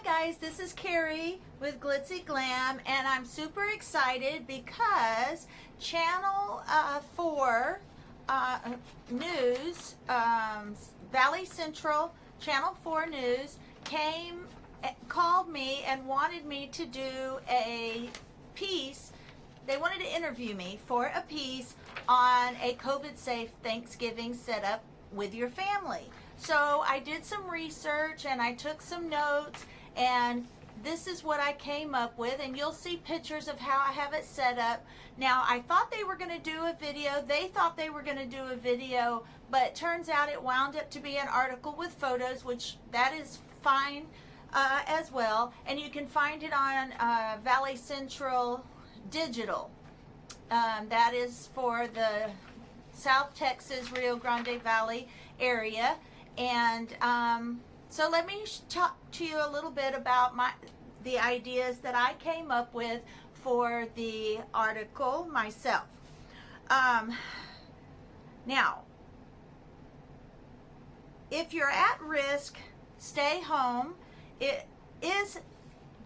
guys, this is Carrie with Glitzy Glam, and I'm super excited because Channel 4 News, Valley Central Channel 4 News called me and wanted me to do a piece. They wanted to interview me for a piece on a COVID-safe Thanksgiving setup with your family. So I did some research and I took some notes, and this is what I came up with, and you'll see pictures of how I have it set up. Now, I thought they were going to do a video. They thought they were going to do a video, but it turns out it wound up to be an article with photos, which that is fine as well. And you can find it on Valley Central Digital. That is for the South Texas, Rio Grande Valley area. And so let me talk to you a little bit about the ideas that I came up with for the article myself. Now, if you're at risk, stay home. It is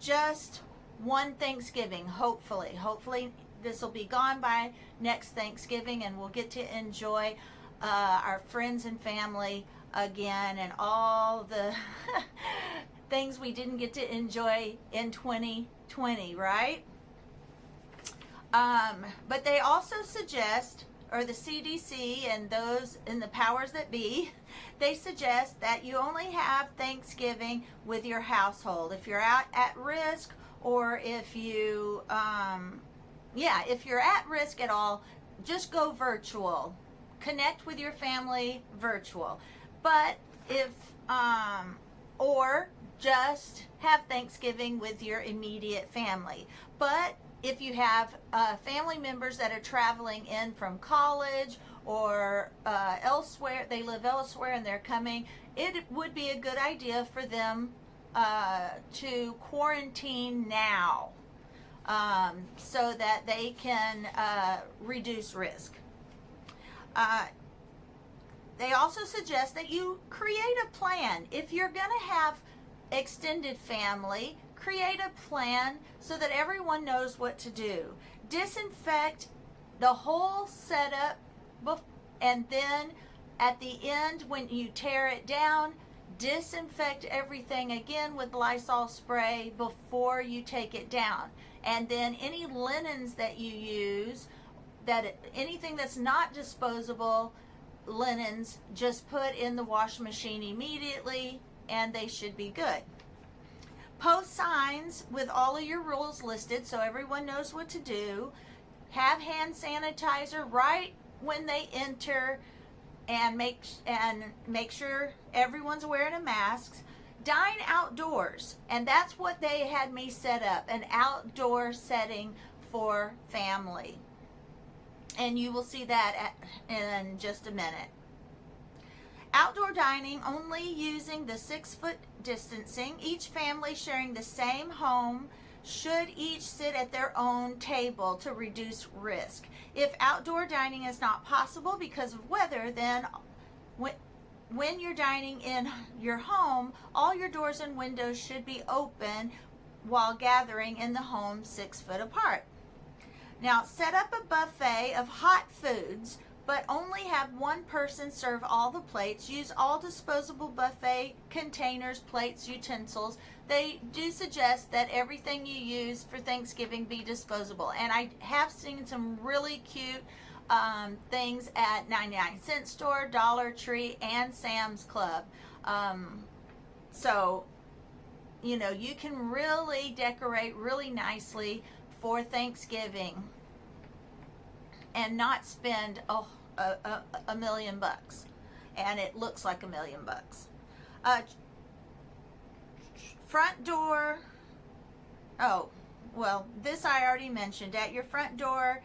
just one Thanksgiving, hopefully. Hopefully this will be gone by next Thanksgiving, and we'll get to enjoy our friends and family again, and all the things we didn't get to enjoy in 2020, right? But they also suggest, or the CDC and those in the powers that be, they suggest that you only have Thanksgiving with your household. If you're out at risk, or if you, if you're at risk at all, just go virtual. Connect with your family virtual. But if, or just have Thanksgiving with your immediate family. But if you have family members that are traveling in from college or elsewhere, they live elsewhere and they're coming, it would be a good idea for them to quarantine now so that they can reduce risk. They also suggest that you create a plan. If you're going to have extended family, create a plan so that everyone knows what to do. Disinfect the whole setup, and then at the end, when you tear it down, disinfect everything again with Lysol spray before you take it down. And then any linens that you use, anything that's not disposable linens, just put in the wash machine immediately, and they should be good. Post signs with all of your rules listed so everyone knows what to do. Have hand sanitizer right when they enter, and make sure everyone's wearing a mask. Dine outdoors, and that's what they had me set up, an outdoor setting for family. And you will see that in just a minute. Outdoor dining, only using the 6-foot distancing. Each family sharing the same home should each sit at their own table to reduce risk. If outdoor dining is not possible because of weather, then when you're dining in your home, all your doors and windows should be open while gathering in the home 6 foot apart. Now, set up a buffet of hot foods, but only have one person serve all the plates. Use all disposable buffet containers, plates, utensils. They do suggest that everything you use for Thanksgiving be disposable. And I have seen some really cute things at 99-cent store, Dollar Tree, and Sam's Club. So, you know, you can really decorate really nicely for Thanksgiving and not spend a million bucks, and it looks like $1 million. Front door, oh well, this I already mentioned. At your front door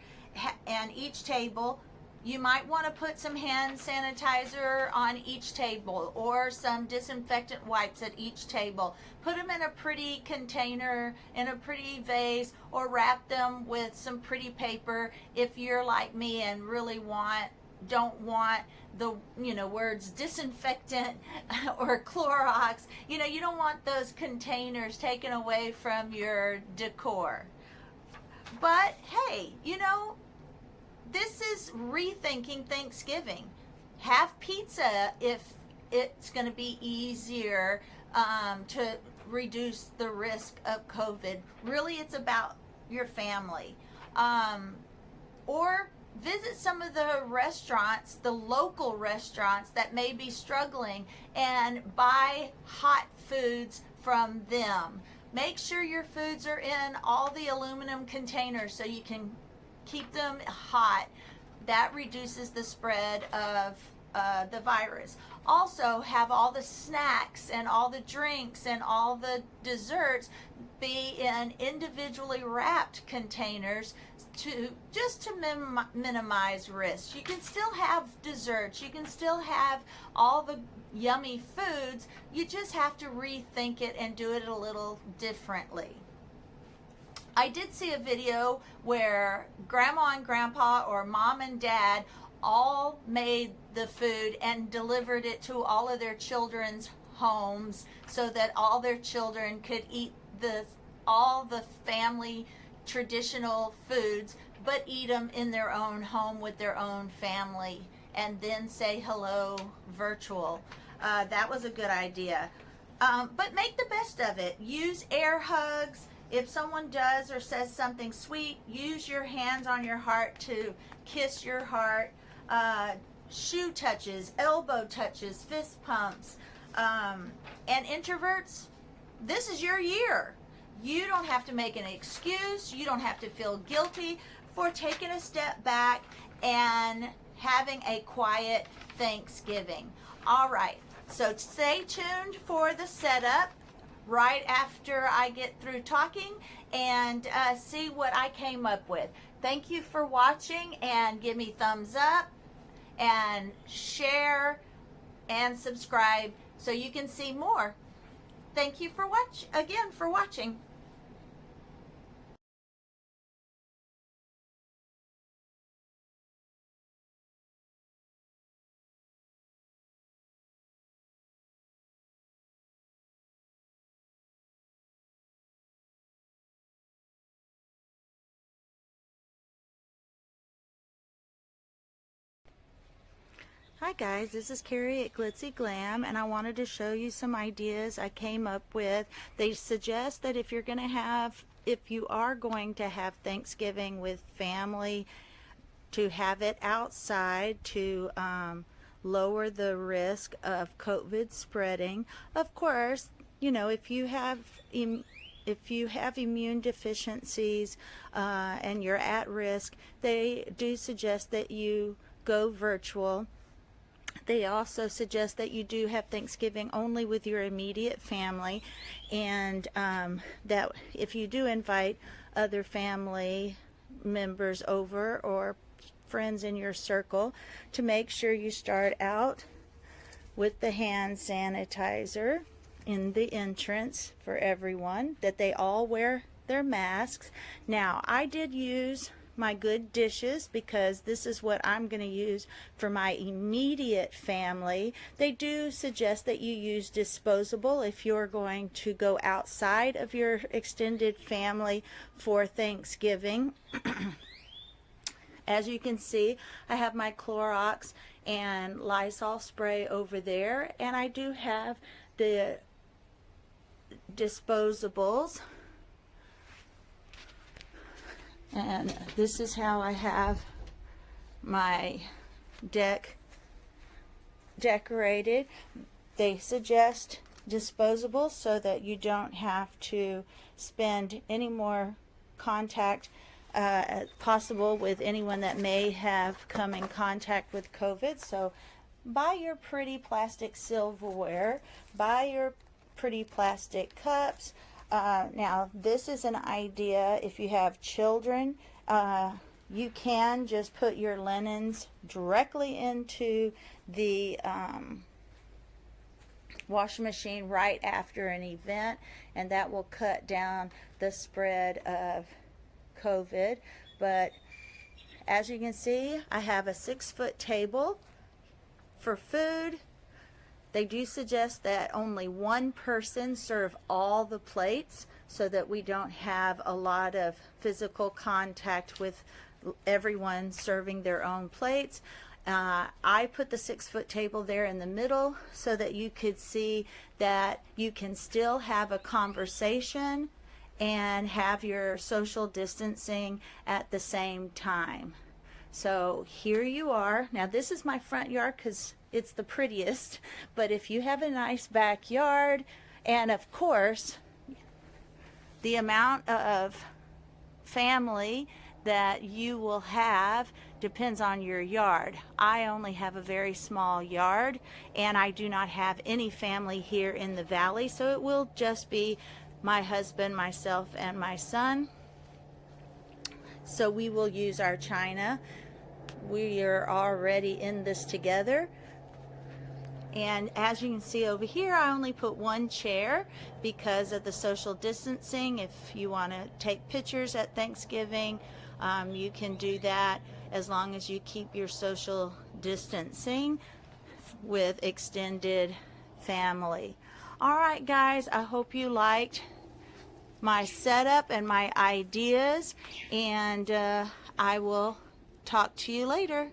and each table, you might want to put some hand sanitizer on each table, or some disinfectant wipes at each table. Put them in a pretty container, in a pretty vase, or wrap them with some pretty paper if you're like me and really want don't want the words disinfectant or Clorox. You don't want those containers taken away from your decor. But hey, this is rethinking Thanksgiving. Have pizza if it's going to be easier to reduce the risk of COVID. Really, it's about your family. Or visit some of the restaurants, the local restaurants that may be struggling, and buy hot foods from them. Make sure your foods are in all the aluminum containers so you can keep them hot. That reduces the spread of the virus. Also, have all the snacks and all the drinks and all the desserts be in individually wrapped containers to minimize risk. You can still have desserts, you can still have all the yummy foods. You just have to rethink it and do it a little differently. I did see a video where grandma and grandpa or mom and dad all made the food and delivered it to all of their children's homes so that all their children could eat all the family traditional foods, but eat them in their own home with their own family, and then say hello virtual. That was a good idea. But make the best of it. Use air hugs. If someone does or says something sweet, use your hands on your heart to kiss your heart. Shoe touches, elbow touches, fist pumps. And introverts, this is your year. You don't have to make an excuse. You don't have to feel guilty for taking a step back and having a quiet Thanksgiving. All right, so stay tuned for the setup right after I get through talking and see what I came up with. Thank you for watching, and give me thumbs up and share and subscribe so you can see more. Thank you for watching. Hi guys, this is Carrie at Glitzy Glam, and I wanted to show you some ideas I came up with. They suggest that if you are going to have Thanksgiving with family, to have it outside to lower the risk of COVID spreading. Of course, if you have immune deficiencies and you're at risk, they do suggest that you go virtual. They also suggest that you do have Thanksgiving only with your immediate family, and that if you do invite other family members over or friends in your circle, to make sure you start out with the hand sanitizer in the entrance for everyone, that they all wear their masks. Now, I did use my good dishes because this is what I'm going to use for my immediate family. They do suggest that you use disposable if you're going to go outside of your extended family for Thanksgiving. As you can see, I have my Clorox and Lysol spray over there, and I do have the disposables. And this is how I have my deck decorated. They suggest disposables so that you don't have to spend any more contact possible with anyone that may have come in contact with COVID. So buy your pretty plastic silverware, buy your pretty plastic cups. Now, this is an idea if you have children. You can just put your linens directly into the washing machine right after an event, and that will cut down the spread of COVID. But as you can see, I have a 6-foot table for food. They do suggest that only one person serve all the plates so that we don't have a lot of physical contact with everyone serving their own plates. I put the 6-foot table there in the middle so that you could see that you can still have a conversation and have your social distancing at the same time. So here you are. Now this is my front yard because it's the prettiest, but if you have a nice backyard, and of course the amount of family that you will have depends on your yard. I only have a very small yard, and I do not have any family here in the valley, so it will just be my husband, myself, and my son. So we will use our china. We are already in this together. And as you can see over here, I only put one chair because of the social distancing. If you want to take pictures at Thanksgiving, you can do that as long as you keep your social distancing with extended family. All right, guys, I hope you liked my setup and my ideas, and I will talk to you later.